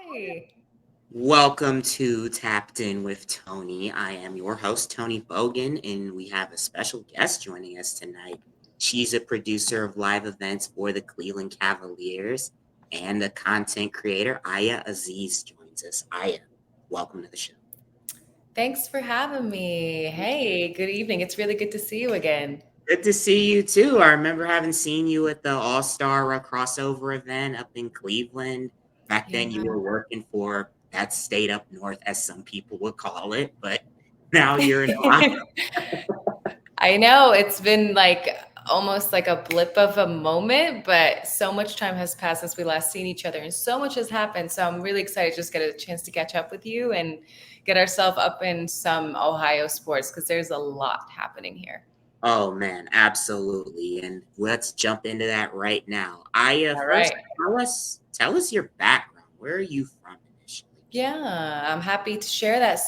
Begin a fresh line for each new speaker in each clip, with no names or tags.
Hi.
Welcome to Tapped In with Tony. I am your host, Tony Bogan, and we have a special guest joining us tonight. She's a producer of live events for the Cleveland Cavaliers and a content creator. Aya Aziz joins us. Aya, welcome to the show.
Thanks for having me. Hey, good evening. It's really good to see you again.
Good to see you too. I remember having seen you at the All Star crossover event up in Cleveland. Back then, you
Yeah.
were working for that state up north, as some people would call it, but now you're in Ohio.
I know it's been like almost like a blip of a moment, but so much time has passed since we last seen each other and so much has happened. So I'm really excited to just get a chance to catch up with you and get ourselves up in some Ohio sports because there's a lot happening here.
Oh man, absolutely. And let's jump into that right now. Aya,
All
first
right.
tell us your background. Where are you from initially?
Yeah, I'm happy to share that.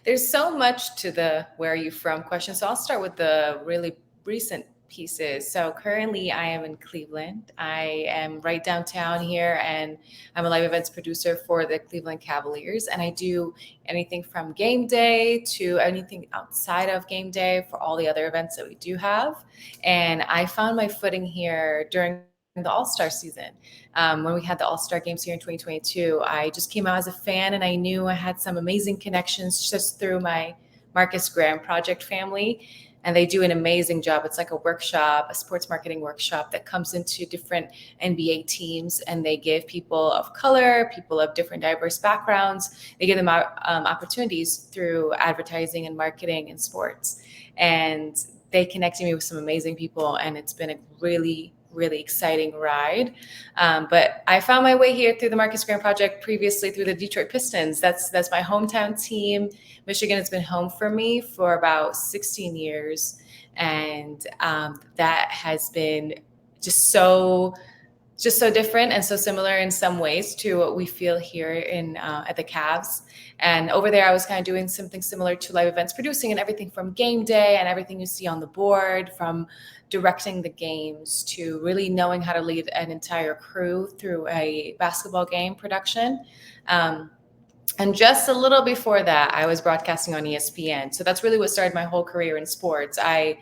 There's so much to the where are you from question. So, I'll start with the really recent pieces. So, currently, I am in Cleveland. I am right downtown here, and I'm a live events producer for the Cleveland Cavaliers. And I do anything from game day to anything outside of game day for all the other events that we do have. And I found my footing here during the All Star season. When we had the All Star games here in 2022, I just came out as a fan and I knew I had some amazing connections just through my Marcus Graham Project family. And they do an amazing job. It's like a workshop, a sports marketing workshop that comes into different NBA teams and they give people of color, people of different diverse backgrounds, they give them opportunities through advertising and marketing in sports. And they connected me with some amazing people, and it's been a really exciting ride. But I found my way here through the Marcus Graham Project, previously through the Detroit Pistons. That's my hometown team. Michigan has been home for me for about 16 years, and that has been just so just so different and so similar in some ways to what we feel here in at the Cavs. And over there, I was kind of doing something similar to live events producing and everything from game day and everything you see on the board, from directing the games to really knowing how to lead an entire crew through a basketball game production. Um, and just a little before that, I was broadcasting on ESPN. So that's really what started my whole career in sports. I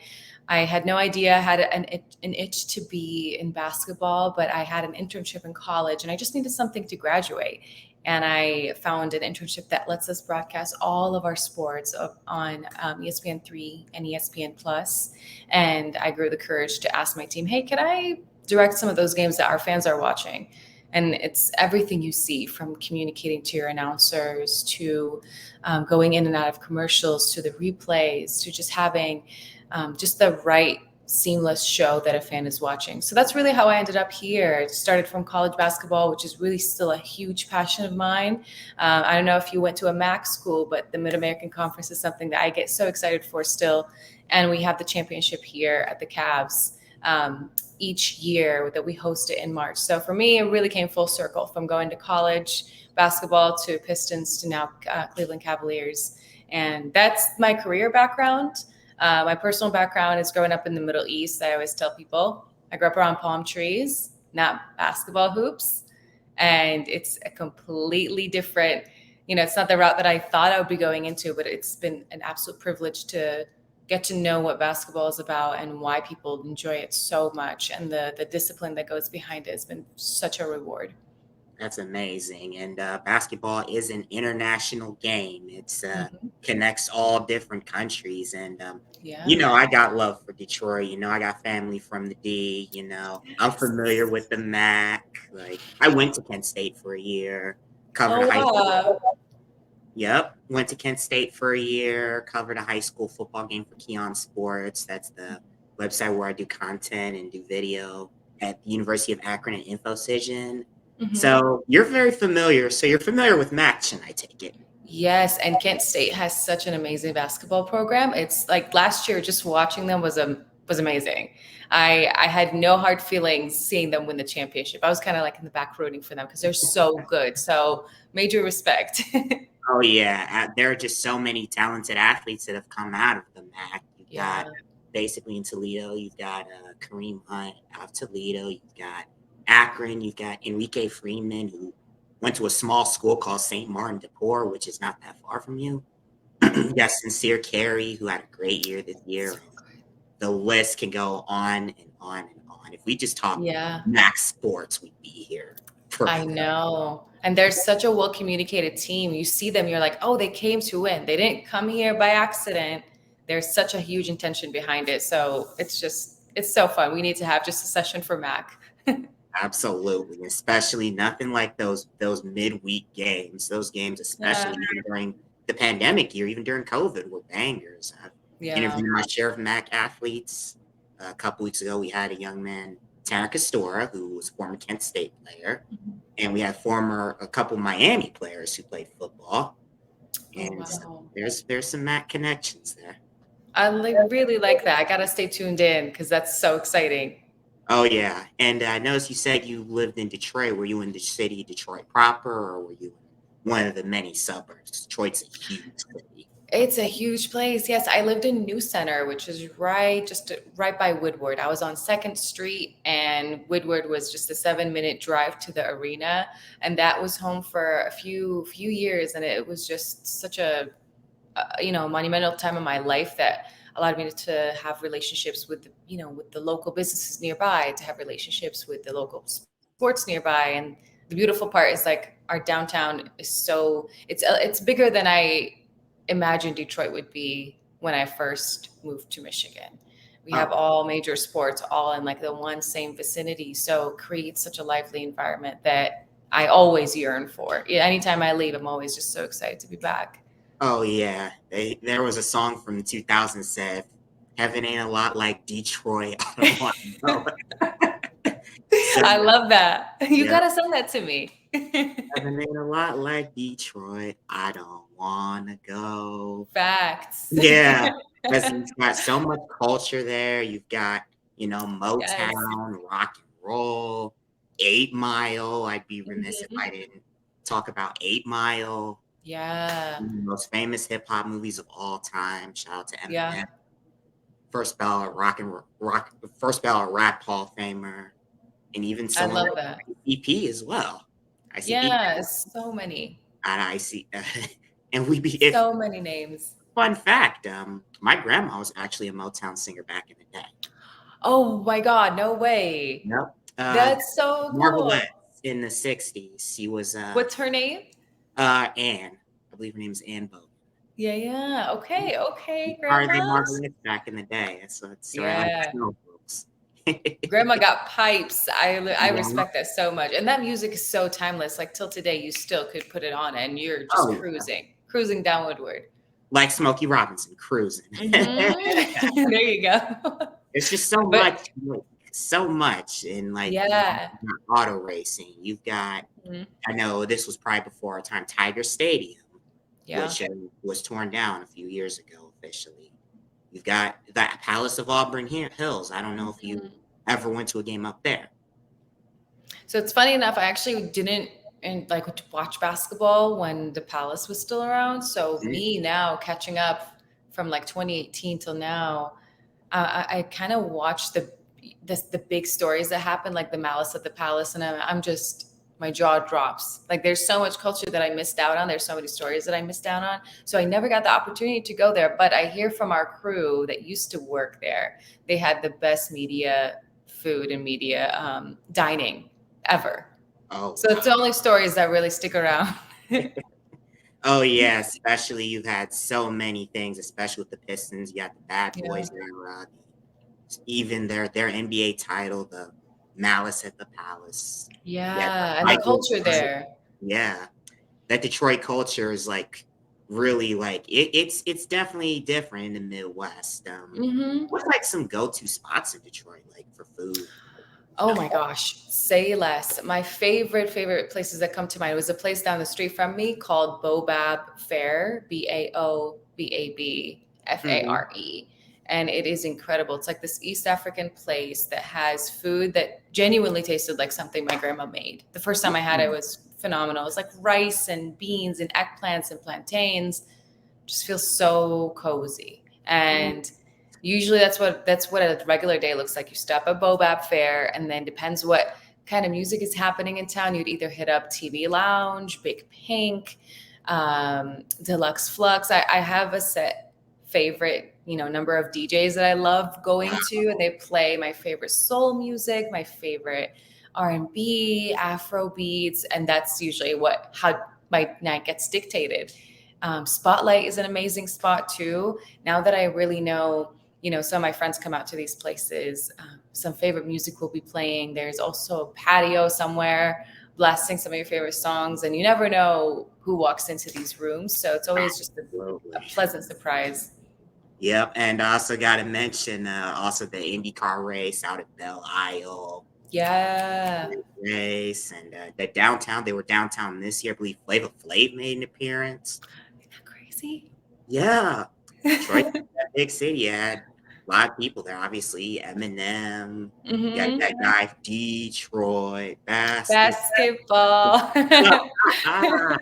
had no idea I had an itch to be in basketball, but I had an internship in college and I just needed something to graduate. And I found an internship that lets us broadcast all of our sports on ESPN3 and ESPN Plus. And I grew the courage to ask my team, hey, can I direct some of those games that our fans are watching? And it's everything you see, from communicating to your announcers to going in and out of commercials to the replays to just having just the right seamless show that a fan is watching. So that's really how I ended up here. It started from college basketball, which is really still a huge passion of mine. I don't know if you went to a MAC school, but the Mid American Conference is something that I get so excited for still. And we have the championship here at the Cavs each year that we host it in March. So for me, it really came full circle from going to college basketball to Pistons to now Cleveland Cavaliers. And that's my career background. My personal background is growing up in the Middle East. I always tell people I grew up around palm trees, not basketball hoops. And it's a completely different, it's not the route that I thought I would be going into, but it's been an absolute privilege to get to know what basketball is about and why people enjoy it so much. And the discipline that goes behind it has been such a reward.
That's amazing. And basketball is an international game. It's
Hmm.
connects all different countries. And
Yeah.
I got love for Detroit. I got family from the D. I'm familiar with the MAC. Like I went to Kent State for a year, covered a
Oh,
high school.
wow.
Yep, went to Kent State for a year, covered a high school football game for Keon Sports. That's the website where I do content and do video at the University of Akron and InfoCision.
Hmm.
So you're very familiar. So you're familiar with Maction, I take it.
Yes, and Kent State has such an amazing basketball program. It's like last year, just watching them was amazing. I had no hard feelings seeing them win the championship. I was kind of like in the back rooting for them because they're so good. So major respect.
Oh yeah, there are just so many talented athletes that have come out of the MAC. You've got
Yeah.
basically in Toledo, you've got Kareem Hunt out of Toledo. You've got Akron. You've got Enrique Freeman, who went to a small school called St. Martin de Porres, which is not that far from you. You got Sincere Carey, who had a great year this year.
So good.
The list can go on and on and on. If we just talk
Yeah.
max sports, we'd be here
I
forever.
know. And they're such a well communicated team. You see them, you're like, oh, they came to win. They didn't come here by accident. There's such a huge intention behind it. So it's so fun. We need to have just a session for Mac.
Absolutely, especially nothing like those midweek games. Those games,
Yeah.
especially even during the pandemic year, even during COVID, were bangers. I've
Yeah.
interviewed my share of MAC athletes. A couple weeks ago, we had a young man, Tarek Castora, who was a former Kent State player,
Mhm.
and we had a couple Miami players who played football.
Oh,
And so
wow.
there's some MAC connections there.
Really like that. I gotta stay tuned in because that's so exciting.
Oh yeah, and I noticed you said you lived in Detroit. Were you in the city of Detroit proper, or were you in one of the many suburbs? Detroit's a huge city.
It's a huge place. Yes, I lived in New Center, which is right by Woodward. I was on Second Street, and Woodward was just a 7-minute drive to the arena, and that was home for a few years, and it was just such a monumental time in my life that allowed me to have relationships with with the local businesses nearby, to have relationships with the local sports nearby. And the beautiful part is like our downtown is so it's bigger than I imagined Detroit would be when I first moved to Michigan. We have
Oh,
all major sports all in like the one same vicinity, so it creates such a lively environment that I always yearn for. Yeah, anytime I leave, I'm always just so excited to be back.
oh yeah. There was a song from the 2000s said, "Heaven ain't a lot like Detroit." I don't want to know. So
I love that. You
yeah,
gotta send that to me.
heaven ain't a lot like Detroit. I don't want to go.
Facts.
Yeah, because you've got so much culture there. You've got,
Yes.
Motown, rock and roll, 8 Mile. I'd be remiss if
Mhm.
I didn't talk about 8 Mile,
Yeah.
one of the most famous hip hop movies of all time. Shout out to
Yeah.
Eminem, first ballot rap Hall of Famer, and even
I
someone
love
like
that.
ICP as well. ICP,
Yeah. So many.
and IC, and we be if
So many names.
fun fact, my grandma was actually a Motown singer back in the day.
Oh my God. No way.
Yep.
That's so
Marvelette
cool.
in the 60s. She was
What's her name?
Anne. I believe her name is Anne Bogan.
Yeah. Yeah. Okay. Okay.
RJ
Grandmas.
Marvelette back in the day. So it's right like
Yeah.
snow, folks.
Grandma got pipes. I
Yeah.
respect that so much. And that music is so timeless. Like till today, you still could put it on and you're just
Oh yeah.
cruising down Woodward.
Like Smokey Robinson cruising.
Mm-hmm. There you go.
There's just so
But
much, so much in like
yeah.
auto racing. You've got,
Mhm.
I know this was probably before our time, Tiger Stadium,
Yeah.
which was torn down a few years ago officially. You've got that Palace of Auburn Hills. I don't know if you
Mhm.
ever went to a game up there.
So it's funny enough, I actually didn't watch basketball when the Palace was still around. So
Mhm.
me now catching up from like 2018 till now, I kind of watched the big stories that happen, like the Malice at the Palace, and I'm just my jaw drops. Like there's so much culture that I missed out on. There's so many stories that I missed out on. So I never got the opportunity to go there. But I hear from our crew that used to work there, they had the best media food and media dining ever.
Oh
So it's the only stories that really stick around.
oh yeah, especially you've had so many things, especially with the Pistons. You got the Bad
Yeah.
Boys era, even their NBA title, the Malice at the Palace. Yeah, the
Yeah, and the
Michael
culture
Jordan.
there.
Yeah, that Detroit culture is like really like it's definitely different in the Midwest.
Hmm.
What's like some go-to spots in Detroit, like for food?
Oh my gosh, say less. My favorite places that come to mind was a place down the street from me called Bobab Fare,
Mhm.
Bobabfare. And it is incredible. It's like this East African place that has food that genuinely tasted like something my grandma made. The first time I had it
Mhm.
was phenomenal. It was like rice and beans and eggplants and plantains. Just feels so cozy.
Mhm.
And usually that's what a regular day looks like. You stop at Bobab Fair, and then depends what kind of music is happening in town, you'd either hit up TV Lounge, Big Pink, Deluxe Flux. I have a set favorite, number of DJs that I love going to, and they play my favorite soul music, my favorite R&B, Afro beats, and that's usually how my night gets dictated. Spotlight is an amazing spot too. Now that I really know, some of my friends come out to these places. Some favorite music will be playing. There's also a patio somewhere blasting some of your favorite songs, and you never know who walks into these rooms. So it's always just a
Absolutely.
pleasant surprise.
Yep, and I also got to mention also the IndyCar race out at Belle Isle
Yeah.
race, and the downtown. They were downtown this year. I believe Flava Flav made an appearance.
Isn't that crazy?
Yeah, Detroit, that big city, had a lot of people there. Obviously, Eminem. You got
Hmm.
that guy, Detroit basketball.
Basketball.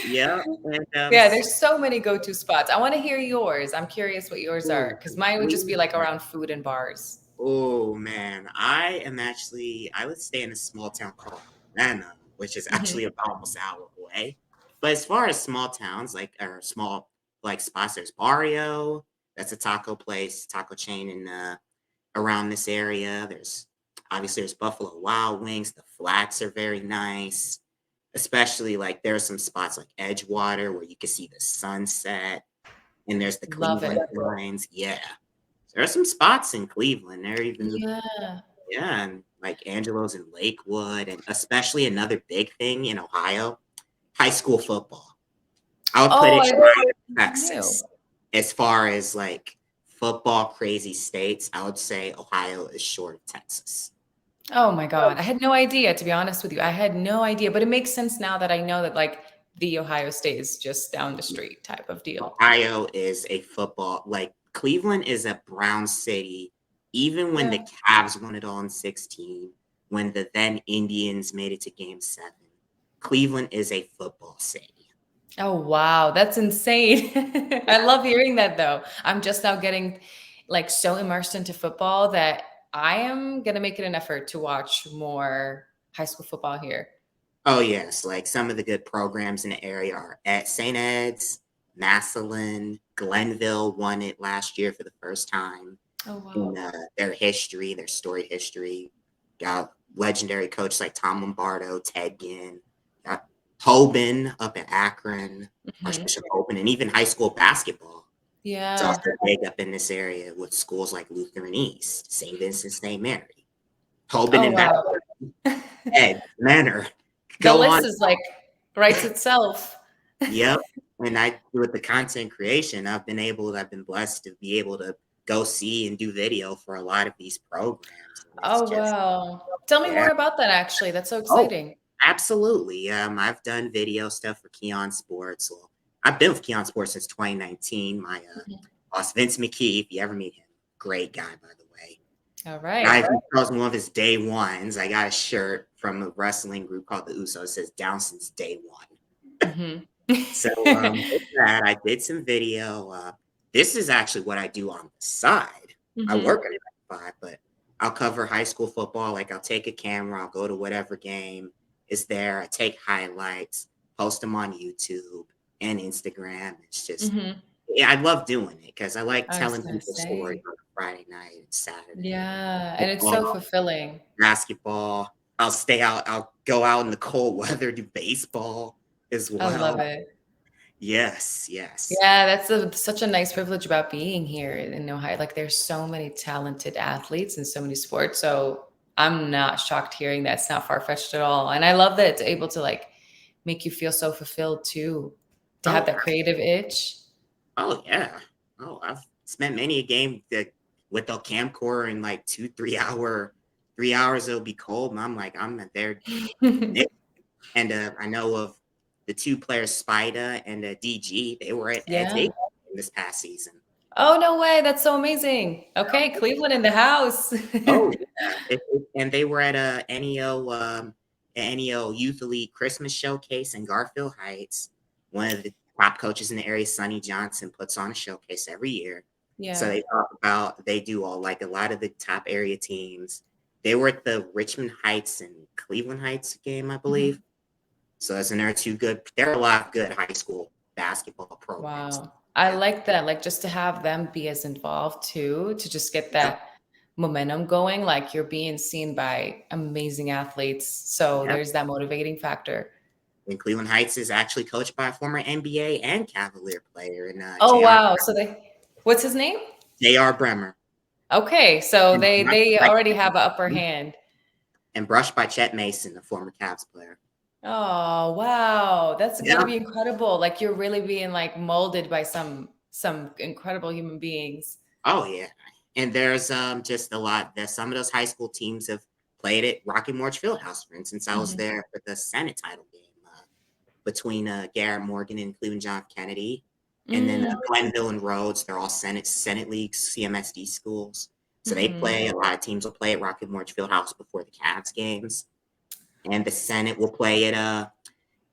Yeah, and
Yeah, there's so many go-to spots. I want to hear yours. I'm curious what yours are,
ooh,
because mine would just be like around food and bars.
oh man, I would stay in a small town called Atlanta, which is actually
Hmm.
about almost an hour away. But as far as small towns, like or small like spots, there's Barrio. That's a taco place, taco chain in around this area. There's Buffalo Wild Wings. The flats are very nice. Especially like there are some spots like Edgewater where you can see the sunset, and there's the
Love
Cleveland
it.
Mines. Yeah, there are some spots in Cleveland. There are even
Yeah.
yeah, and like Angelo's in Lakewood, and especially another big thing in Ohio, high school football. I would put
Oh,
it
I
in
knew.
Texas as far as like football crazy states. I would say Ohio is short of Texas.
Oh my God. I had no idea, to be honest with you. I had no idea, but it makes sense now that I know that like the Ohio State is just down the street type of deal.
Ohio is a football like Cleveland is a brown city. Even when the
Yeah.
Cavs won it all in 16, when the then Indians made it to game 7, Cleveland is a football city.
Oh, wow. That's insane. I love hearing that though. I'm just now getting like so immersed into football that I am going to make it an effort to watch more high school football here.
Oh yes, like some of the good programs in the area are at St. Ed's, Massillon, Glenville won it last year for the first time
Oh,
in
wow.
their history, their storied history. Got legendary coaches like Tom Lombardo, Ted Ginn, got Hoban up at Akron,
Hmm.
Archbishop Hoban, and even high school basketball. It's
Yeah.
also big up in this area with schools like Lutheran East, St. Vincent, St. Mary, Hoban
Oh,
and
wow.
Bethel, Ed, Manor.
The
Go
list
on.
is like writes itself.
Yep. And I with the content creation, I've been blessed to be able to go see and do video for a lot of these programs. And it's
Oh,
just
wow. Tell me
yeah.
more about that actually. That's so
Oh,
exciting.
absolutely. I've done video stuff for Keon Sports. Well, I've been with Keon Sports since 2019. My
Mhm.
boss Vince McKee, if you ever meet him, great guy by the way.
All
Guy
right.
who tells me one of his day ones. I got a shirt from a wrestling group called the Usos. It says down since day one.
Mhm.
So with that, I did some video. This is actually what I do on the side. I
Mhm.
work at a 9 to 5, but I'll cover high school football. Like I'll take a camera, I'll go to whatever game is there. I take highlights, post them on YouTube and Instagram. It's just,
Mhm.
yeah, I love doing it because I like
I was
telling
gonna
people stories
say.
on a Friday night and Saturday.
Yeah, and it's so
Football,
fulfilling.
basketball. I'll stay out. I'll go out in the cold weather, do baseball as
I love
well.
it.
Yes, yes.
Yeah, that's such a nice privilege about being here in Ohio. Like, there's so many talented athletes in so many sports. So I'm not shocked hearing that. It's not far-fetched at all. And I love that it's able to like make you feel so fulfilled too, to have
Oh,
that creative itch.
oh yeah. Oh, I've spent many a game that with the camcorder in like 3 hours it'll be cold, and I'm like, I'm not there. And I know of the two players, Spida and DG. They were at Ed's
Yeah.
this past season.
Oh, no way. That's so amazing. Okay, Cleveland in the house.
Oh yeah, and they were at a NEO Youth Elite Christmas Showcase in Garfield Heights. One of the top coaches in the area, Sonny Johnson, puts on a showcase every year. So
Yeah.
they talk about they do all like a lot of the top area teams. they were at the Richmond Heights and Cleveland Heights game, I believe. So that's another two good. There are a lot of good high school basketball programs.
Wow. I
Yeah.
like that. Like just to have them be as involved too, to just get
Yep.
that momentum going. Like you're being seen by amazing athletes. So
Yep.
there's that motivating factor.
And Cleveland Heights is actually coached by a former NBA and Cavalier player, and
Oh wow. So what's his name?
J.R. Bremer.
Okay. So
And
they already have an upper hand.
brushed by Chet Mason, the former Cavs player.
Oh wow. That's
Yeah.
gotta be incredible. Like you're really being like molded by some incredible human beings.
Oh yeah. And there's just a lot that some of those high school teams have played at Rocky Mortgage Fieldhouse, for instance. I was there for the Senate title game between Garrett Morgan and Cleveland John F. Kennedy. And then Glenville and Rhodes, they're all Senate leagues, CMSD schools. So they play, a lot of teams will play at Rocky Mortgage Fieldhouse before the Cavs games. And the Senate will play at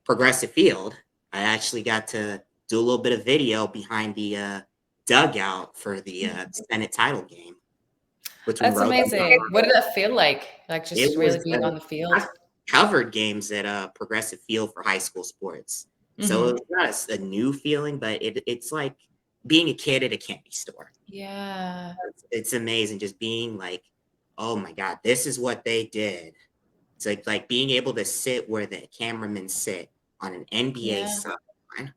Progressive Field. I actually got to do a little bit of video behind the dugout for the Senate title game between
That's
Rhodes and
amazing. What did that feel like? Like
it
just really
was
being on the field?
I've covered games at Progressive Field for high school sports. So it's not a new feeling, but it's like being a kid at a candy store.
Yeah.
It's amazing just being like, oh my God, this is what they did. It's like being able to sit where the cameramen sit on an NBA
Yeah.
sideline.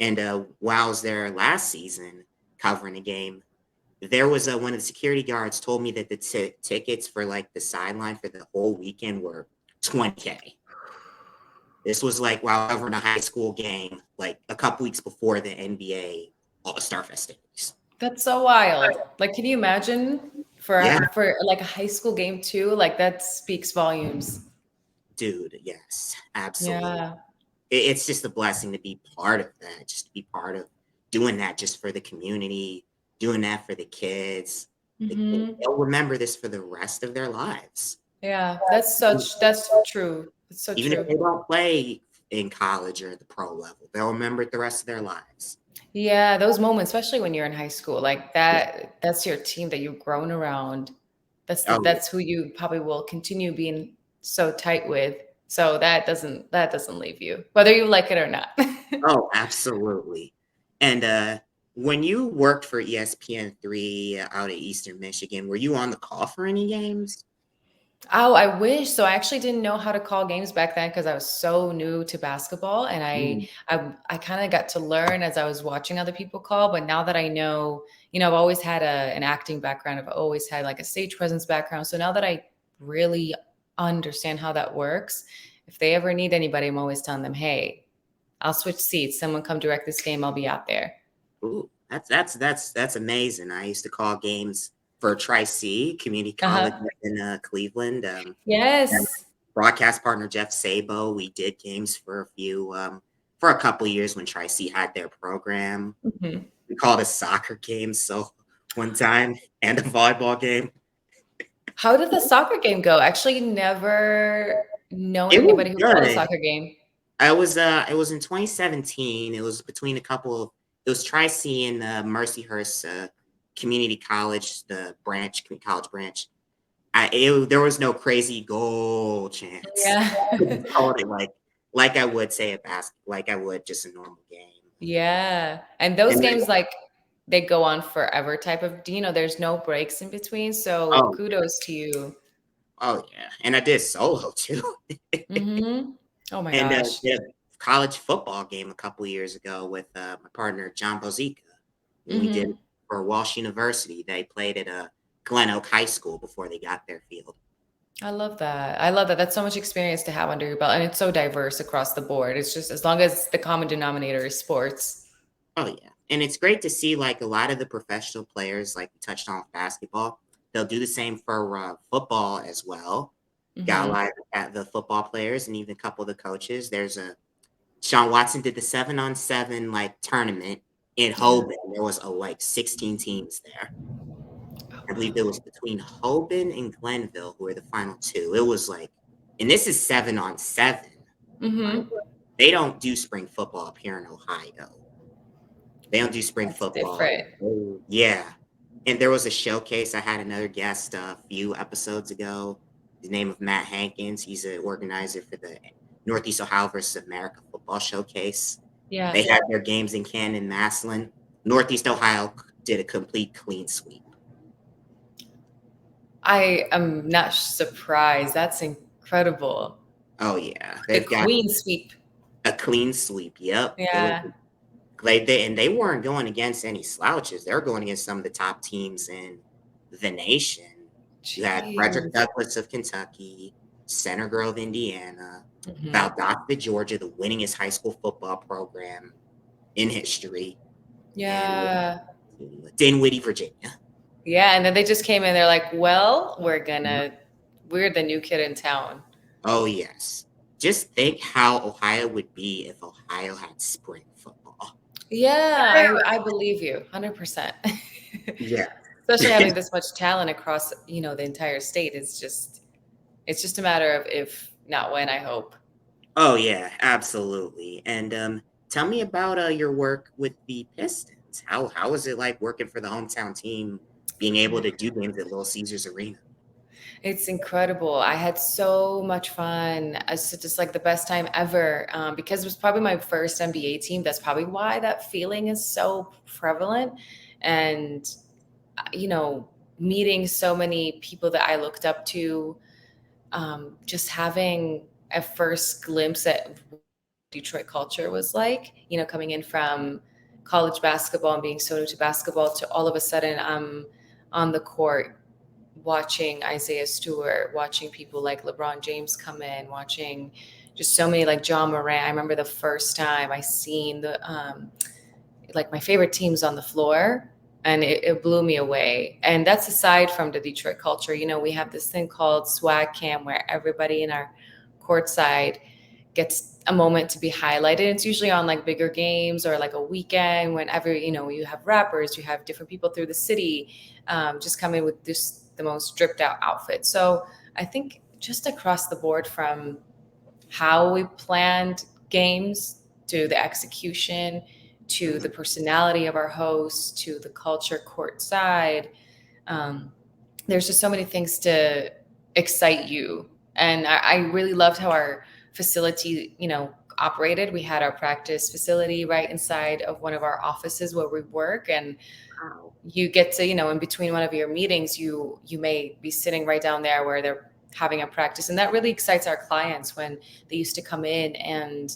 And while I was there last season covering a game, there was one of the security guards told me that the tickets for like the sideline for the whole weekend were $20K. This was like while covering a high school game, like a couple weeks before the NBA All-Star festivities.
That's so wild. Like, can you imagine
Yeah,
for like a high school game too? Like that speaks volumes.
dude. Yes, absolutely.
Yeah.
It's just a blessing to be part of that, just to be part of doing that just for the community, doing that for the kids. They'll remember this for the rest of their lives.
Yeah. That's true. It's so
Even if
true.
they don't play in college or at the pro level, they'll remember it the rest of their lives.
Yeah, those moments, especially when you're in high school, like that's your team that you've grown around.
Oh, yeah.
That's who you probably will continue being so tight with. So that doesn't leave you, whether you like it or not.
Oh, absolutely. And when you worked for ESPN3 out of Eastern Michigan, were you on the call for any games?
Oh, I wish. So I actually didn't know how to call games back then because I was so new to basketball, and
Mm.
I kind of got to learn as I was watching other people call. But now that I know, I've always had an acting background. I've always had like a stage presence background. So now that I really understand how that works, if they ever need anybody, I'm always telling them, "Hey, I'll switch seats. Someone come direct this game. I'll be out there."
Ooh, that's amazing. I used to call games for Tri-C Community College
Uh-huh.
in Cleveland. And
Yes.
broadcast partner Jeff Sabo, we did games for for a couple of years when Tri-C had their program.
Mhm.
We called a soccer game, so one time and a volleyball game.
How did the soccer game go? Actually, never known
It was
anybody who called a
good.
soccer game.
It was in 2017. It was between a couple of it was Tri-C and Mercyhurst Community College, the college branch. There was no crazy goal chance. I
Yeah.
just called it like I would say a like I would just a normal game.
Yeah. And those
And then
games, like, they go on forever type of, there's no breaks in between. So
oh
kudos to you.
oh yeah, and I did solo too.
Oh my
And
gosh.
did a college football game a couple years ago with my partner John Bozica. And we did it
hmm
for Walsh University. They played at Glen Oak High School before they got their field.
I love that. I love that. That's so much experience to have under your belt. And it's so diverse across the board. It's just as long as the common denominator is sports.
Oh yeah, and it's great to see like a lot of the professional players, like we touched on with basketball. They'll do the same for football as well. Got a
hmm
lot of the football players and even a couple of the coaches. There's a Sean Watson did the 7-on-7 like tournament in
Yeah.
Hoban. There was like 16 teams there. I believe it was between Hoban and Glenville who were the final two. It was like, and this is 7-on-7. Like,
hmm
they don't do spring football up here in Ohio. They don't do spring
That's
football.
different.
Yeah. And there was a showcase. I had another guest a few episodes ago. The name of Matt Hankins. He's an organizer for the Northeast Ohio versus America football showcase.
Yeah.
They had their games in Canton, Massillon. Northeast Ohio did a complete clean sweep.
I am not surprised. That's incredible.
Oh yeah,
The
they've got
queen sweep.
a clean sweep. Yep, it was.
Yeah.
They weren't going against any slouches. They were going against some of the top teams in the nation. You had Frederick
Jeez.
Douglass of Kentucky, Center Grove, Indiana,
Mhm.
Valdosta, Georgia, the winningest high school football program in history, and
Yeah.
Dinwiddie, Virginia.
Yeah. And then they just came in, they're like, well, we're the new kid in town.
Oh yes. Just think how Ohio would be if Ohio had spring football.
Yeah, I believe you 100%.
Yeah.
Especially having this much talent across, the entire state. It's just a matter of if, not when, I hope.
Oh yeah, absolutely. And tell me about your work with the Pistons. How was it like working for the hometown team, being able to do games at Little Caesars Arena?
It's incredible. I had so much fun. It's just like the best time ever, because it was probably my first NBA team. That's probably why that feeling is so prevalent. And, you know, meeting so many people that I looked up to, just having a first glimpse at what Detroit culture was like, coming in from college basketball and being so new to basketball to all of a sudden I'm on the court watching Isaiah Stewart, watching people like LeBron James come in, watching just so many like John Morant. I remember the first time I seen like my favorite teams on the floor, and it blew me away. And that's aside from the Detroit culture. We have this thing called swag cam where everybody in our courtside gets a moment to be highlighted. It's usually on like bigger games or like a weekend whenever, you have rappers, you have different people through the city, just coming with just the most stripped out outfit. So I think just across the board, from how we planned games to the execution to the
Mhm.
personality of our hosts to the culture courtside, um, there's just so many things to excite you. And I really loved how our facility, operated. We had our practice facility right inside of one of our offices where we work, and
Wow.
you get to, in between one of your meetings, you may be sitting right down there where they're having a practice. And that really excites our clients when they used to come in and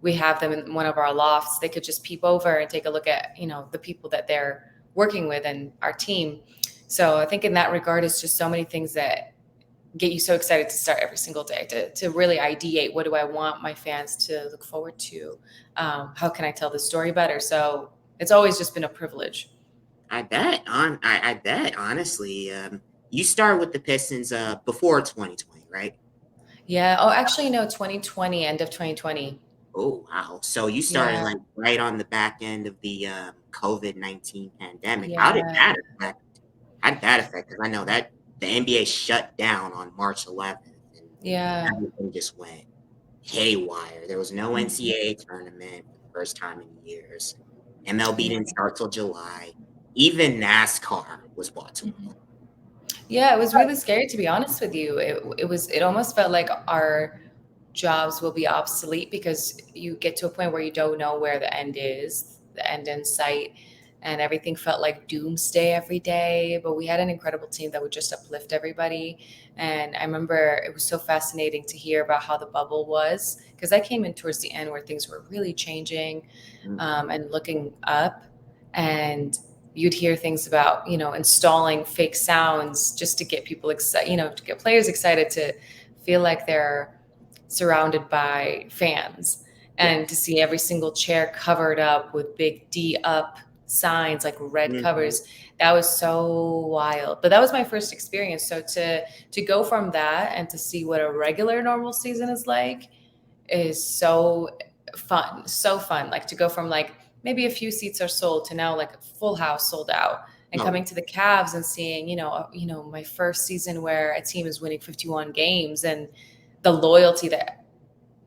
we have them in one of our lofts. They could just peep over and take a look at, the people that they're working with and our team. So I think in that regard, it's just so many things that get you so excited to start every single day, to really ideate, what do I want my fans to look forward to? How can I tell the story better? So it's always just been a privilege.
I bet honestly, you started with the Pistons before 2020, right?
Yeah. Oh, actually, no, 2020, end of 2020.
Oh wow. So you started
Yeah.
like right on the back end of the COVID-19 pandemic.
Yeah.
How did that affect? Because I know that the NBA shut down on March 11th, and
Yeah.
everything just went haywire. There was no
Mhm.
NCAA tournament for the first time in years. MLB
Yeah.
didn't start till July. Even NASCAR was brought to
Mhm.
a
Yeah, it was really scary, to be honest with you. It almost felt like our jobs will be obsolete because you get to a point where you don't know where the end is, the end in sight, and everything felt like doomsday every day. But we had an incredible team that would just uplift everybody. And I remember it was so fascinating to hear about how the bubble was, because I came in towards the end where things were really changing,
Mhm.
and looking up. And you'd hear things about, installing fake sounds just to get people excited, to get players excited to feel like they're surrounded by fans, and to
Yes.
see every single chair covered up with big D up signs, like red
Mhm.
covers. That was so wild. But that was my first experience. So to go from that and to see what a regular normal season is like is so fun. Like to go from like maybe a few seats are sold to now like a full house sold out, and
Oh,
coming to the Cavs and seeing, my first season where a team is winning 51 games, and the loyalty that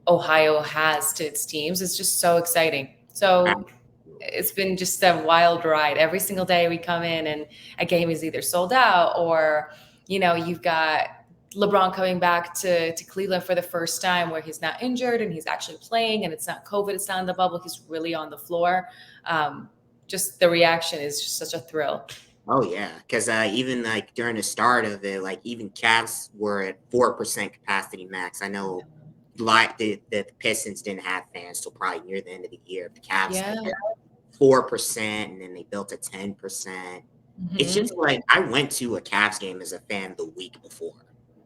Ohio has to its teams is just so exciting. So
absolutely.
it's been just a wild ride. Every single day we come in and a game is either sold out or, you've got LeBron coming back to Cleveland for the first time where he's not injured and he's actually playing and it's not COVID, it's not in the bubble. He's really on the floor. Just the reaction is just such a thrill.
Oh yeah, because even like during the start of it, like even Cavs were at 4% capacity max. I know like the Pistons didn't have fans till probably near the end of the year. The Cavs
Yeah.
had 4%, and then they built to 10%. It's
Mm-hmm.
just like I went to a Cavs game as a fan the week before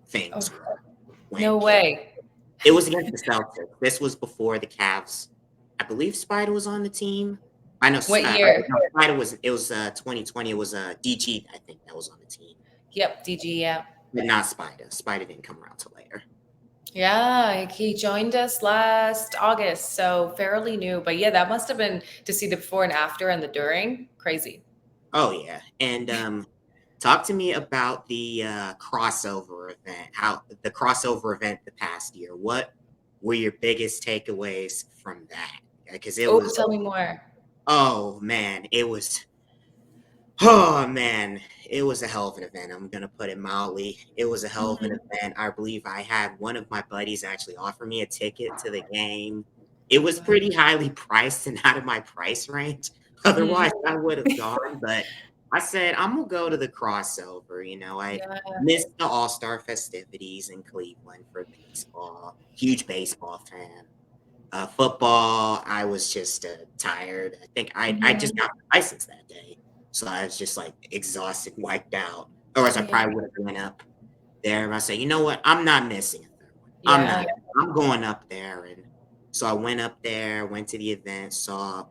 things
Oh,
went
no
crazy.
way.
It was against the Celtics. This was before the Cavs. I believe Spider was on the team. I know
What year?
no, Spider was. It was 2020. It was DG. I think that was on the team,
Yep, DG, yeah.
but not Spider. Spider didn't come around till later.
Yeah, he joined us last August, so fairly new. But yeah, that must have been to see the before and after and the during. Crazy.
Oh yeah, and talk to me about the crossover event. How the crossover event the past year. What were your biggest takeaways from that? Because it
Oh,
was.
tell me more.
Oh man, it was. Oh man, it was a hell of an event. I'm gonna put it mildly. It was a hell of an
Mhm.
event. I believe I had one of my buddies actually offer me a ticket to the game. It was
Wow.
pretty highly priced and out of my price range.
Mhm.
Otherwise, I would have gone, but I said I'm gonna go to the crossover. I
Yeah.
missed the All Star festivities in Cleveland for baseball. Huge baseball fan. Football, I was just tired. I think I just
Mhm.
got my license that day, so I was just like exhausted, wiped out. Or as I
Yeah.
probably would have went up there. And I say, you know what? I'm not missing a third one. I'm
Yeah.
not. I'm going up there, and so I went up there, went to the event, saw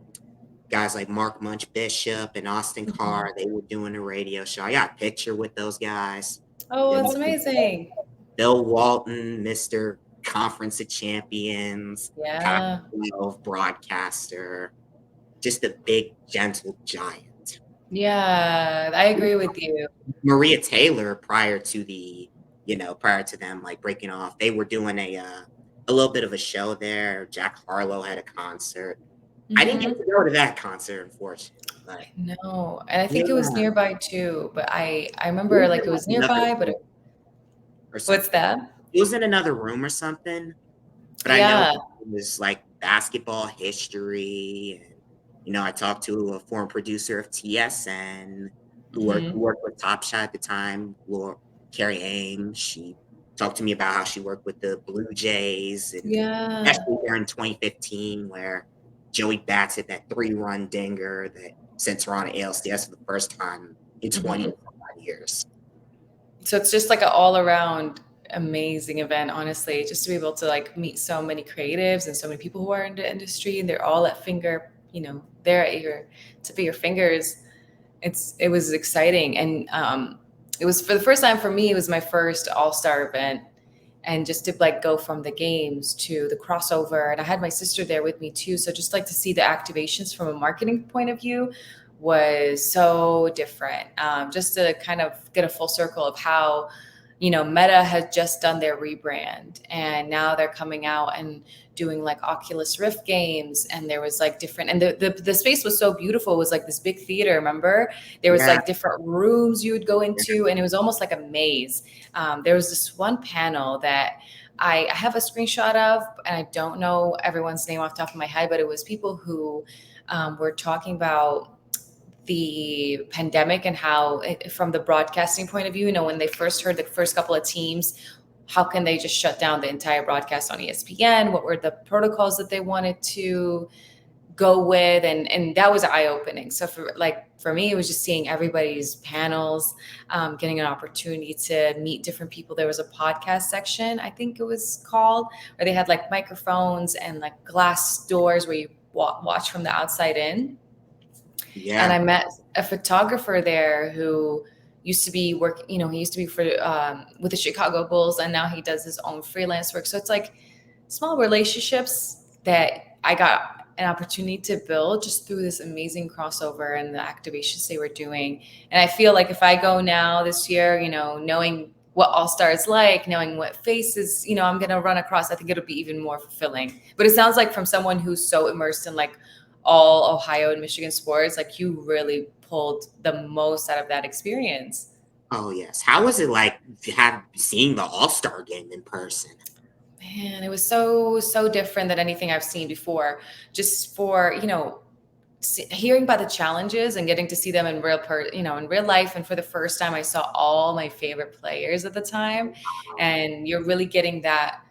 guys like Mark Munch Bishop and Austin
Mhm.
Carr. They were doing a radio show. I got a picture with those guys.
Oh,
Then
that's amazing.
Bill Walton, Mr. Conference of Champions, Pac
Yeah.
12 broadcaster, just a big, gentle giant.
Yeah, I agree with you.
Maria Taylor, prior to them like breaking off, they were doing a little bit of a show there. Jack Harlow had a concert. I didn't get
Mhm.
to go to that concert, unfortunately, but
No, and I think it was
yeah,
nearby too, but I
it
remember
was
like
in
it
like
was
another
nearby, but
room or
what's
something.
that?
It was in another room or something. But I know
Yeah.
it was like basketball history, and I talked to a former producer of TSN who
Mhm.
worked with Top Shot at the time, Laura Carrie Ames. She talked to me about how she worked with the Blue Jays, and
Yeah.
especially there in 2015, where Joey Bats hit that 3-run dinger that sent her on to ALCS for the first time in 20
Mhm.
some years.
So it's just like an all around amazing event, honestly, just to be able to like meet so many creatives and so many people who are in the industry and they're all at they're at your tip of your fingers. It was exciting. And it was for the first time for me, it was my first all-star event. And just to like go from the games to the crossover. And I had my sister there with me too. So just like to see the activations from a marketing point of view was so different. Just to kind of get a full circle of how, Meta had just done their rebrand and now they're coming out and doing like Oculus Rift games. And there was like different, and the space was so beautiful. It was like this big theater, remember? There was
Yeah,
like different rooms you would go into and it was almost like a maze. There was this one panel that I have a screenshot of, and I don't know everyone's name off the top of my head, but it was people who were talking about the pandemic and how, from the broadcasting point of view, when they first heard the first couple of teams, how can they just shut down the entire broadcast on ESPN? What were the protocols that they wanted to go with? And that was eye opening. So for me, it was just seeing everybody's panels, getting an opportunity to meet different people. There was a podcast section, I think it was called, where they had like microphones and like glass doors where you watch from the outside in. And
yeah,
I met a photographer there who used to be he used to be for with the Chicago Bulls, and now he does his own freelance work. So it's like small relationships that I got an opportunity to build just through this amazing crossover and the activations they were doing. And I feel like if I go now this year, knowing what All Star is like, knowing what faces, I'm going to run across, I think it'll be even more fulfilling. But it sounds like from someone who's so immersed in like all Ohio and Michigan sports, like you really pulled the most out of that experience.
Oh yes. How was it like seeing the All-Star game in person?
Man, it was so different than anything I've seen before. Just for, hearing about the challenges and getting to see them in in real life. And for the first time, I saw all my favorite players at the time, and you're really getting that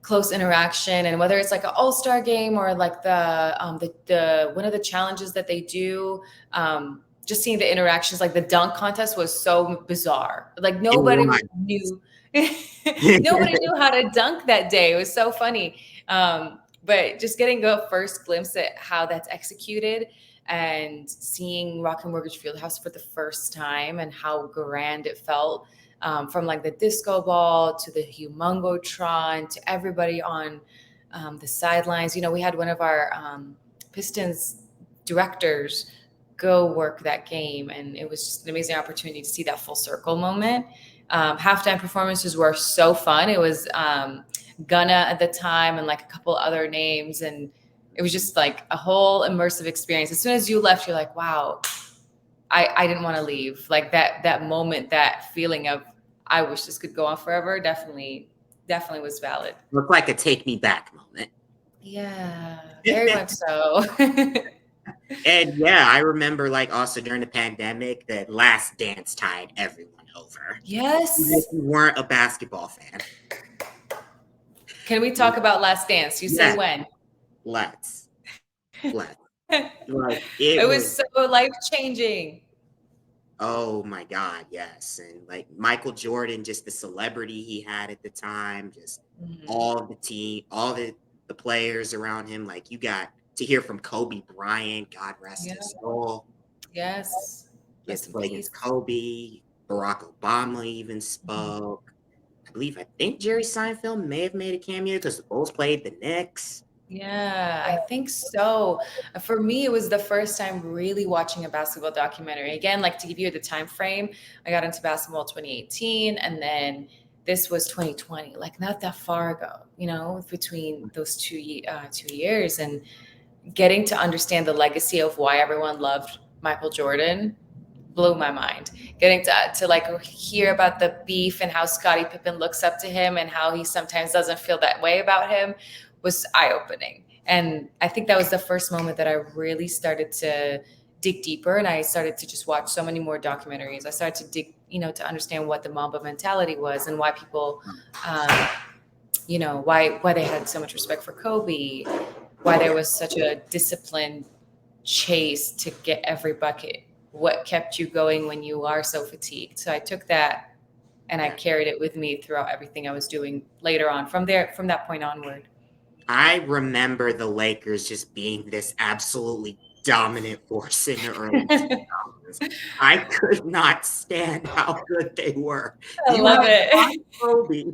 close interaction. And whether it's like an all-star game or like the one of the challenges that they do, just seeing the interactions, like the dunk contest was so bizarre. Like
It
nobody
was.
knew nobody knew how to dunk that day. It was so funny. But just getting a first glimpse at how that's executed and seeing Rocket Mortgage Fieldhouse for the first time and how grand it felt, from like the disco ball to the humongotron to everybody on the sidelines. We had one of our Pistons directors go work that game, and it was just an amazing opportunity to see that full circle moment. Halftime performances were so fun. It was Gunna at the time and like a couple other names, and it was just like a whole immersive experience. As soon as you left, you're like, wow, I didn't want to leave. Like that moment, that feeling of I wish this could go on forever, definitely was valid.
Looked like a take me back moment.
Yeah, very much so.
And yeah, I remember like also during the pandemic, the Last Dance tied everyone over. Even if
Yes.
you weren't a basketball fan.
Can we talk about Last Dance? You say
Yes,
when?
let's. Let's. Like
It
it
was
was,
so life changing.
oh my God, yes. And like Michael Jordan, just the celebrity he had at the time, just
Mhm.
all the team, all the players around him. Like you got to hear from Kobe Bryant, God rest
Yeah.
his soul.
Yes.
Gets
Rest
to
in
play against
peace.
Kobe. Barack Obama even
Mhm.
spoke. I think Jerry Seinfeld may have made a cameo because the Bulls played the Knicks.
Yeah, I think so. For me, it was the first time really watching a basketball documentary. Again, like to give you the time frame, I got into basketball 2018, and then this was 2020, like not that far ago, between those 2 years, and getting to understand the legacy of why everyone loved Michael Jordan blew my mind. Getting to like hear about the beef and how Scottie Pippen looks up to him and how he sometimes doesn't feel that way about him was eye opening. And I think that was the first moment that I really started to dig deeper, and I started to just watch so many more documentaries. I started to dig, to understand what the Mamba mentality was and why people, um, why they had so much respect for Kobe, why there was such a disciplined chase to get every bucket, what kept you going when you are so fatigued. So I took that and I
Yeah.
carried it with me throughout everything I was doing later on from that point onward.
I remember the Lakers just being this absolutely dominant force in the early 2000s. I could not stand how good they were.
I
You
love
had Ron
it.
Kobe,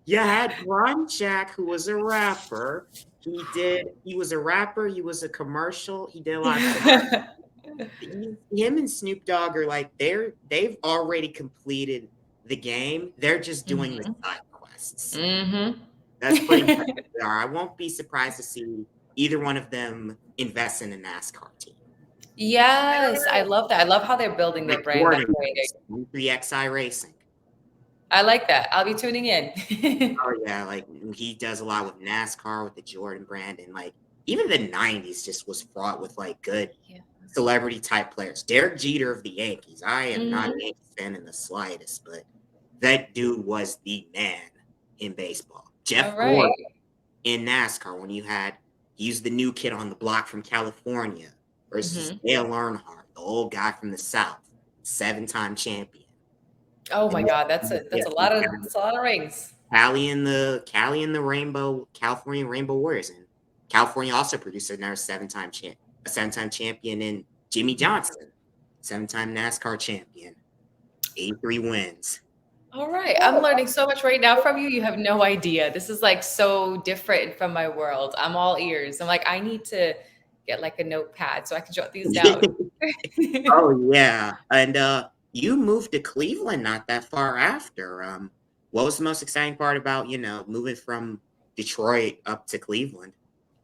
you had Ron Jack, who was a rapper. He was a rapper, he was a commercial, he did a lot of him and Snoop Dogg are like they've already completed the game. They're just doing the
Hmm.
side quests.
Hmm.
That's pretty much what they are. I won't be surprised to see either one of them invest in a NASCAR team.
Yes, I love that. I love how they're building their
Like
brand that
Jordan
way.
does, 3XI Racing.
I like that. I'll be tuning in.
Oh yeah, like he does a lot with NASCAR with the Jordan brand, and like even the '90s just was fraught with like good
Yeah.
celebrity type players. Derek Jeter of the Yankees. I am not a
Hmm.
Yankees fan in the slightest, but that dude was the man in baseball.
All
Jeff
right.
Gordon in NASCAR when he's the new kid on the block from California versus
Hmm.
Dale Earnhardt, the old guy from the South, 7-time champion.
Oh my
And
God, that's a lot of rings.
Cali and the Rainbow California Rainbow Warriors, and California also produced another 7-time champion in Jimmy Johnson, 7-time NASCAR champion, 83 wins.
All right. I'm learning so much right now from you. You have no idea. This is like so different from my world. I'm all ears. I'm like, I need to get like a notepad so I can jot these down.
Oh yeah, and you moved to Cleveland not that far after. What was the most exciting part about moving from Detroit up to Cleveland?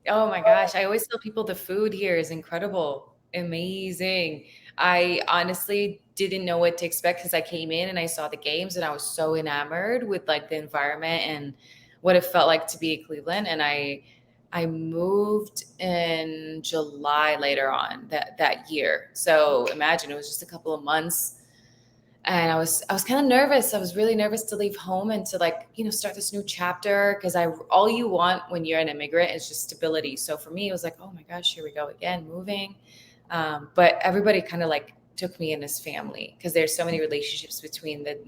Oh my gosh, I always tell people the food here is incredible, amazing. I honestly didn't know what to expect because I came in and I saw the games and I was so enamored with like the environment and what it felt like to be in Cleveland. And I moved in July later on that year. So imagine it was just a couple of months and I was kind of nervous. I was really nervous to leave home and to like start this new chapter because I all you want when you're an immigrant is just stability. So for me, it was like, oh my gosh, here we go again, moving. But everybody kind of like took me in as family because there's so many relationships between the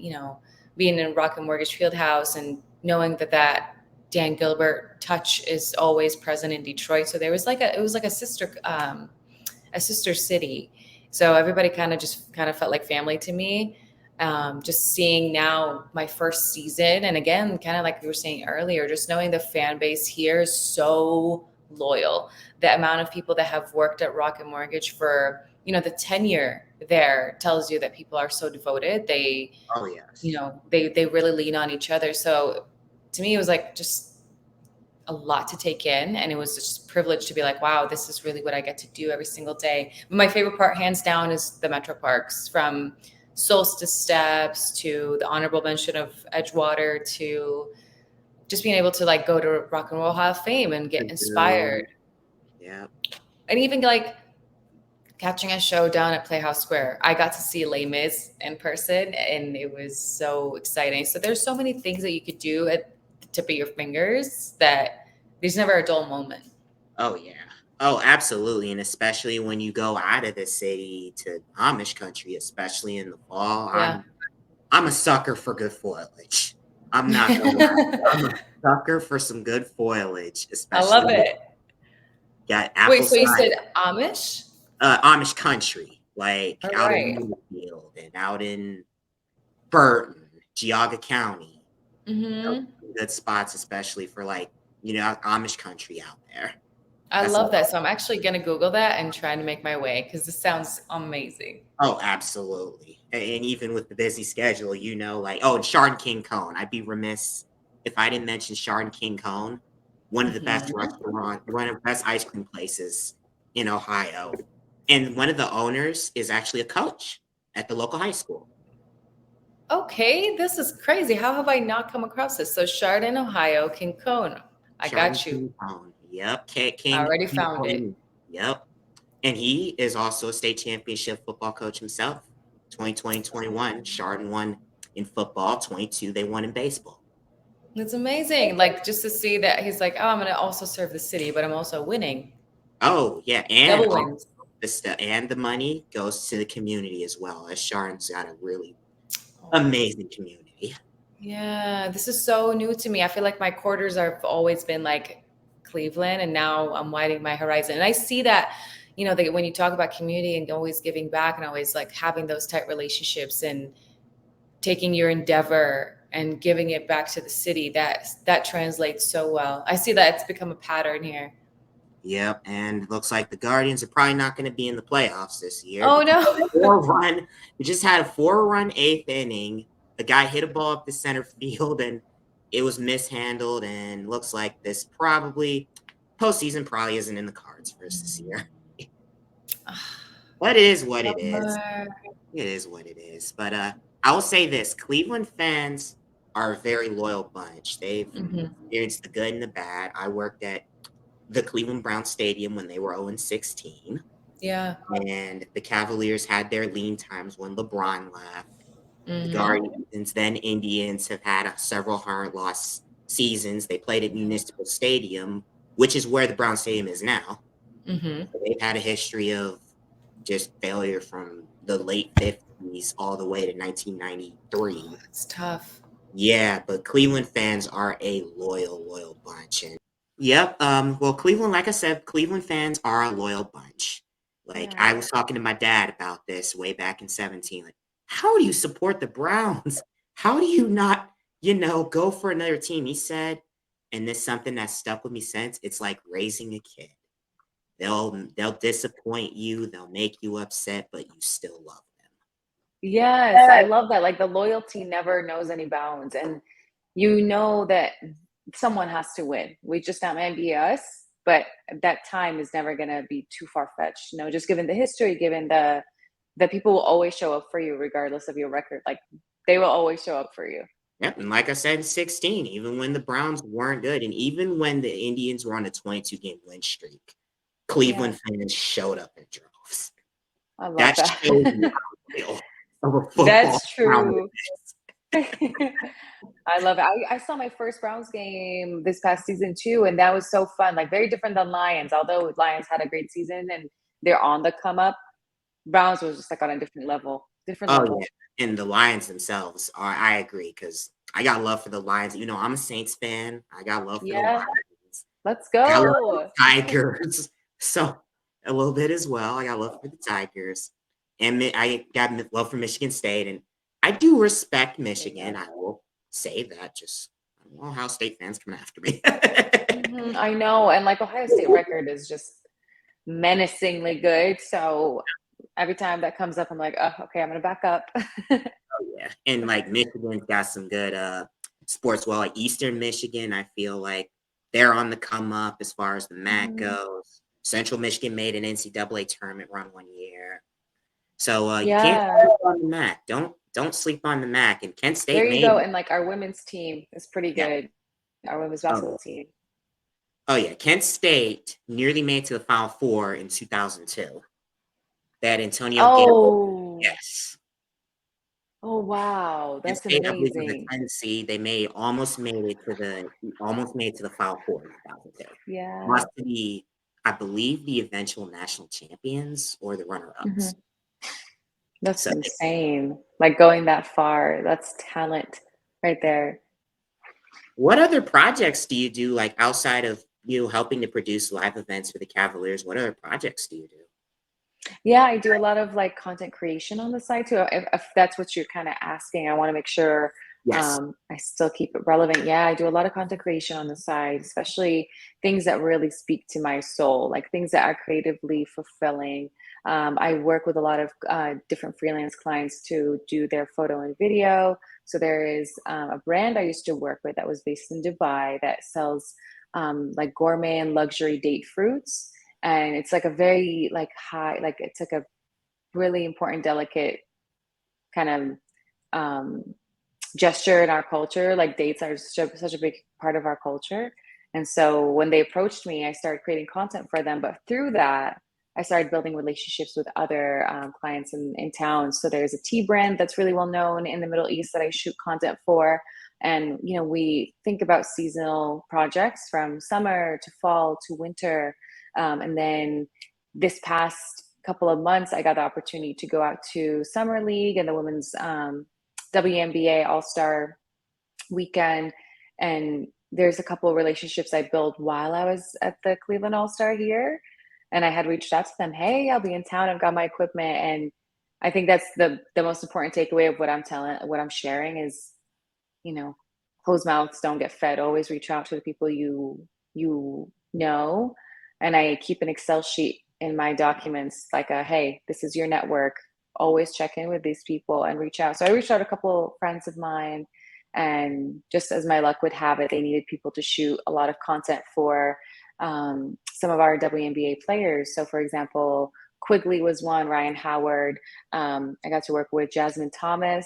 being in Rock and Mortgage Field House and knowing that Dan Gilbert touch is always present in Detroit. So there was like it was like a sister city. So everybody kind of felt like family to me. Just seeing now my first season, and again, kind of like we were saying earlier, just knowing the fan base here is so loyal. The amount of people that have worked at Rocket Mortgage for the tenure there tells you that people are so devoted. They
Oh yes.
they really lean on each other. So to me, it was like just a lot to take in, and it was just a privilege to be like, wow, this is really what I get to do every single day. But my favorite part hands down is the metro parks, from Solstice Steps to the honorable mention of Edgewater to just being able to like go to Rock and Roll Hall of Fame and get inspired,
Yeah.
and even like catching a show down at Playhouse Square. I got to see Les Mis in person, and it was so exciting. So there's so many things that you could do at the tip of your fingers that there's never a dull moment.
Oh yeah. Oh, absolutely. And especially when you go out of the city to Amish country, especially in the fall.
Yeah.
I'm a sucker for good foliage. I'm not gonna lie. I'm a sucker for some good foliage,
I love
especially
it.
got
Wait,
apple
so you said
cider.
Amish?
Amish country, like
All
out in
right.
Newfield and out in Burton, Geauga County. Those
Mm-hmm.
are good spots, especially for like, Amish country out there.
I
That's
love
all.
that. So I'm actually gonna Google that and try to make my way because this sounds amazing.
Oh, absolutely. And even with the busy schedule, like, oh, and Shard and King Cone. I'd be remiss if I didn't mention Shard and King Cone,
Hmm.
one of the best ice cream places in Ohio. And one of the owners is actually a coach at the local high school.
Okay, this is crazy. How have I not come across this? So Chardon, Ohio, Kincone. I
Shard and
got you.
King Cone. Yep.
I already
King
found it.
Cone. Yep. And he is also a state championship football coach himself. 2020, 21. Chardon won in football. 22, they won in baseball.
It's amazing. Like just to see that he's like, oh, I'm gonna also serve the city, but I'm also winning.
Oh, yeah, and
Double
also
wins.
the money goes to the community as well, as Sharon's got a really
Oh.
amazing community.
Yeah, this is so new to me. I feel like my quarters have always been like Cleveland, and now I'm widening my horizon. And I see that, that when you talk about community and always giving back and always like having those tight relationships and taking your endeavor and giving it back to the city, that translates so well. I see that it's become a pattern here.
Yep, and it looks like the Guardians are probably not going to be in the playoffs this year
Oh
because
no.
four run, we just had a 4-run eighth inning. The guy hit a ball up the center field and it was mishandled. And looks like this probably postseason probably isn't in the cards for us this year. But it is what it is.
Bummer.
It is what it is. But I will say this: Cleveland fans are a very loyal bunch. They've
Mhm.
experienced the good and the bad. I worked at the Cleveland Brown Stadium when they were 0-16,
Yeah.
and the Cavaliers had their lean times when LeBron left. The
Mhm.
Guardians, then Indians, have had several hard loss seasons. They played at Municipal Stadium, which is where the Brown Stadium is now.
Mhm.
So they've had a history of just failure from the late 50s all the way to 1993.
It's tough.
Yeah, but Cleveland fans are a loyal bunch. And yep, well, Cleveland, like I said, Cleveland fans are a loyal bunch. Like, I
Yeah.
was talking to my dad about this way back in 17. Like, how do you support the Browns? How do you not, go for another team? He said, and this is something that stuck with me since, it's like raising a kid. They'll disappoint you, they'll make you upset, but you still love
Yes, I
them.
love that. Like the loyalty never knows any bounds. And you know that someone has to win. We just not might be us, but that time is never going to be too far-fetched, just given the history, given the people will always show up for you regardless of your record. Like, they will always show up for you.
Yep, and like I said in 16, even when the Browns weren't good, and even when the Indians were on a 22-game win streak, Cleveland fans showed up in droves.
I love
That
that.
shows you how real of a football
That's
town
true.
it is.
I love it. I saw my first Browns game this past season too, and that was so fun. Like, very different than Lions. Although Lions had a great season and they're on the come up, Browns was just like on a different level. Different
Oh,
level.
yeah, and the Lions themselves are I agree, because I got love for the Lions. I'm a Saints fan. I got love for the
Yeah.
Lions.
Let's
I got love for the
go.
Tigers. So, a little bit as well. I got love for the Tigers. And I got love for Michigan State, and I do respect Michigan. I will say that. Just, Ohio State fans coming after me.
I know. And like, Ohio State record is just menacingly good. So every time that comes up, I'm like, oh, okay, I'm gonna back up.
Yeah, and like Michigan's got some good sports. Well, like Eastern Michigan, I feel like they're on the come up as far as the MAC goes. Central Michigan made an NCAA tournament run one year, so you can't
Yeah.
sleep on the MAC. Don't sleep on the MAC. And Kent
There
State
you
made
go.
it.
And like, our women's team is pretty
Yeah.
good. Our women's
Oh,
basketball team.
oh yeah, Kent State nearly made to the Final Four in 2002. That Antonio Gay.
Oh,
Yes.
oh wow,
Kent
that's
State, I believe, was a
amazing.
10 seed. They almost made it to the Final Four in 2002.
Yeah.
Lost to the, I believe, the eventual national champions or the runner-ups.
That's
So,
insane. Like, going that far, that's talent right there.
what other projects do you do, like outside of helping to produce live events for the Cavaliers? What other projects do you do?
Yeah, I do a lot of like content creation on the side too. If that's what you're kind of asking, I want to make sure
Yes.
I still keep it relevant. Yeah, I do a lot of content creation on the side, especially things that really speak to my soul, like things that are creatively fulfilling. I work with a lot of different freelance clients to do their photo and video. So there is a brand I used to work with that was based in Dubai that sells like gourmet and luxury date fruits, and it's like a very like high, like it's like a really important, delicate kind of um gesture in our culture. Like, dates are such a big part of our culture, and so when they approached me, I started creating content for them. But through that, I started building relationships with other clients in town. So there's a tea brand that's really well known in the Middle East that I shoot content for. And we think about seasonal projects from summer to fall to winter. And then this past couple of months, I got the opportunity to go out to Summer League and the women's WNBA All-Star weekend. And there's a couple of relationships I built while I was at the Cleveland All-Star here. And I had reached out to them, hey, I'll be in town, I've got my equipment. And I think that's the most important takeaway of what I'm sharing is, closed mouths don't get fed. Always reach out to the people you know. And I keep an Excel sheet in my documents, like, hey, this is your network. Always check in with these people and reach out. So I reached out to a couple friends of mine, and just as my luck would have it, they needed people to shoot a lot of content for some of our WNBA players. So, for example, Quigley was one, Ryan Howard. I got to work with Jasmine Thomas,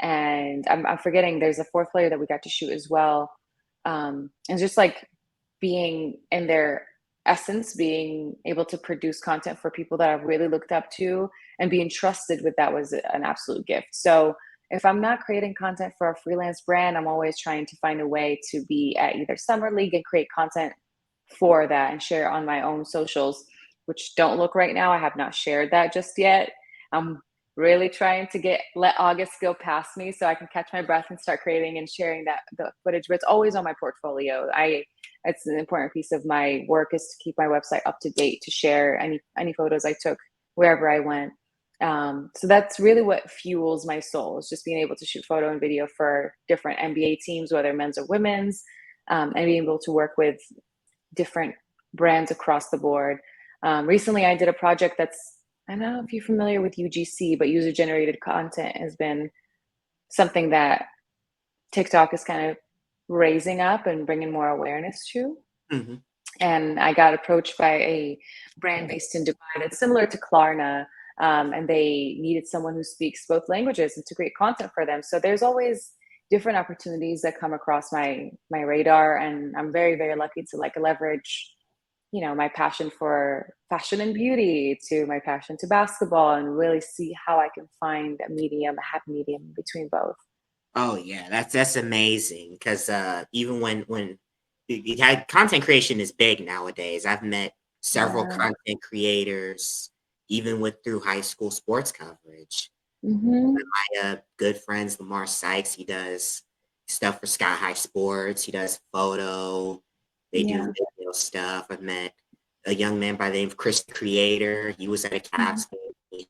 and I'm forgetting there's a fourth player that we got to shoot as well. And just like being in their essence, being able to produce content for people that I've really looked up to and being trusted with that was an absolute gift. So if I'm not creating content for a freelance brand, I'm always trying to find a way to be at either Summer League and create content for that and share on my own socials, which don't look right now. I have not shared that just yet. I'm really trying to let August go past me so I can catch my breath and start creating and sharing the footage, but it's always on my portfolio. It's an important piece of my work is to keep my website up to date, to share any photos I took wherever I went. So that's really what fuels my soul, is just being able to shoot photo and video for different NBA teams, whether men's or women's, and being able to work with different brands across the board. Recently, I did a project I don't know if you're familiar with UGC, but user generated content has been something that TikTok is kind of raising up and bringing more awareness to.
Mm-hmm.
and I got approached by a brand based in Dubai that's similar to Klarna, and they needed someone who speaks both languages and to create content for them. So there's always different opportunities that come across my radar, and I'm very very lucky to like leverage my passion for fashion and beauty to my passion to basketball and really see how I can find a happy medium between both.
Oh yeah, that's amazing. Because even when content creation is big nowadays, I've met several
Yeah.
content creators, even with through high school sports coverage.
Hmm.
Good friends, Lamar Sykes, he does stuff for Sky High Sports. He does photo. They do
Yeah.
video stuff. I've met a young man by the name of Chris the Creator. He was at a
Mhm.
Cavs game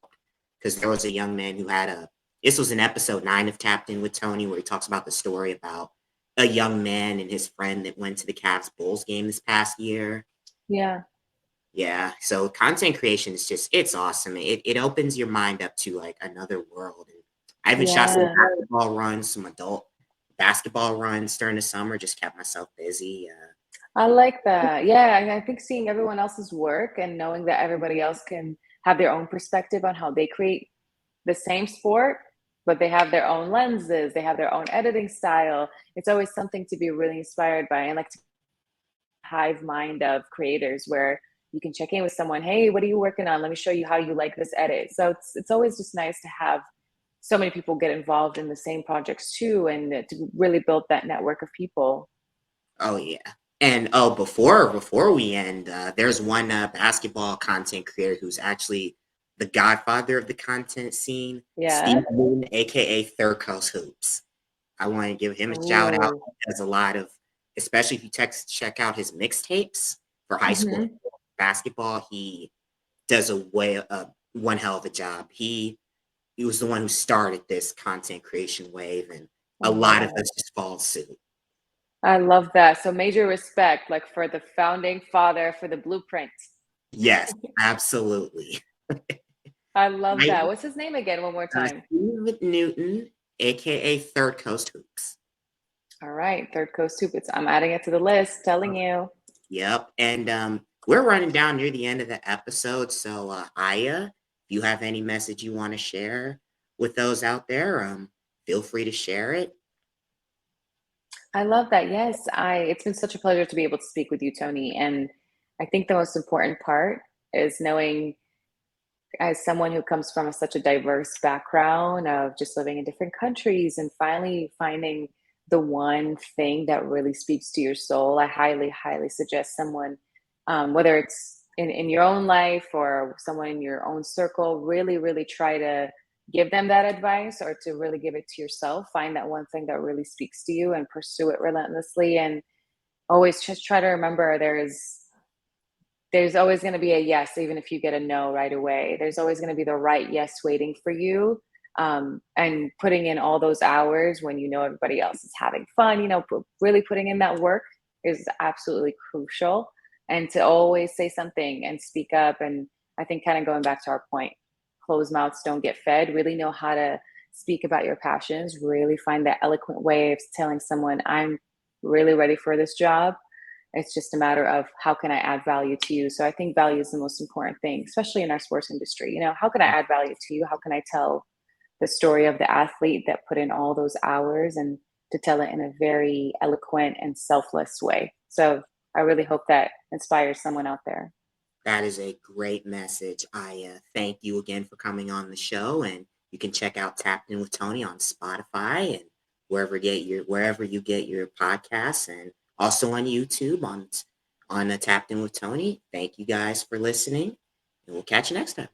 because there was a young man who had a. This was in episode 9 of Tapped In with Tony, where he talks about the story about a young man and his friend that went to the Cavs Bulls game this past year.
Yeah.
Yeah, so content creation is just it's awesome. It opens your mind up to like another world. And I even shot some
Yeah.
basketball runs, some adult basketball runs during the summer. Just kept myself busy.
I like that. Yeah, and I think seeing everyone else's work and knowing that everybody else can have their own perspective on how they create the same sport, but they have their own lenses, they have their own editing style. It's always something to be really inspired by, and like to hive mind of creators where you can check in with someone. Hey, what are you working on? Let me show you how you like this edit. So it's always just nice to have so many people get involved in the same projects too, and to really build that network of people.
Oh yeah, and oh before we end, there's one basketball content creator who's actually the godfather of the content scene, Steve
Yeah.
Moon, aka Third Coast Hoops. I want to give him a shout out.
Ooh.
He does a lot of, especially if you check out his mixtapes for high school
Hmm.
basketball. He does one hell of a job. He was the one who started this content creation wave, and a lot of
Wow.
us just followed suit.
I love that. So major respect, like for the founding father for the blueprint.
Yes, absolutely.
I love
Right?
that. What's his name again? One more time.
Steve Newton, aka Third Coast Hoops.
All right, Third Coast Soup. I'm adding it to the list. Telling you.
Yep. And we're running down near the end of the episode. So, Aya, if you have any message you want to share with those out there, feel free to share it.
I love that. Yes, I. It's been such a pleasure to be able to speak with you, Tony. And I think the most important part is knowing, as someone who comes from such a diverse background of just living in different countries and finally finding the one thing that really speaks to your soul, I highly, highly suggest someone, whether it's in your own life or someone in your own circle, really, really try to give them that advice or to really give it to yourself. Find that one thing that really speaks to you and pursue it relentlessly. And always just try to remember there's always going to be a yes, even if you get a no right away. There's always going to be the right yes waiting for you. And putting in all those hours when you know everybody else is having fun, really putting in that work is absolutely crucial. And to always say something and speak up. And I think, kind of going back to our point, closed mouths don't get fed. Really know how to speak about your passions, really find that eloquent way of telling someone, I'm really ready for this job. It's just a matter of how can I add value to you. So I think value is the most important thing, especially in our sports industry. How can I add value to you? How can I tell the story of the athlete that put in all those hours and to tell it in a very eloquent and selfless way? So I really hope that inspires someone out there.
That is a great message. I thank you again for coming on the show, and you can check out Tapped In with Tony on Spotify and wherever you get your podcasts, and also on YouTube on Tapped In with Tony. Thank you guys for listening, and we'll catch you next time.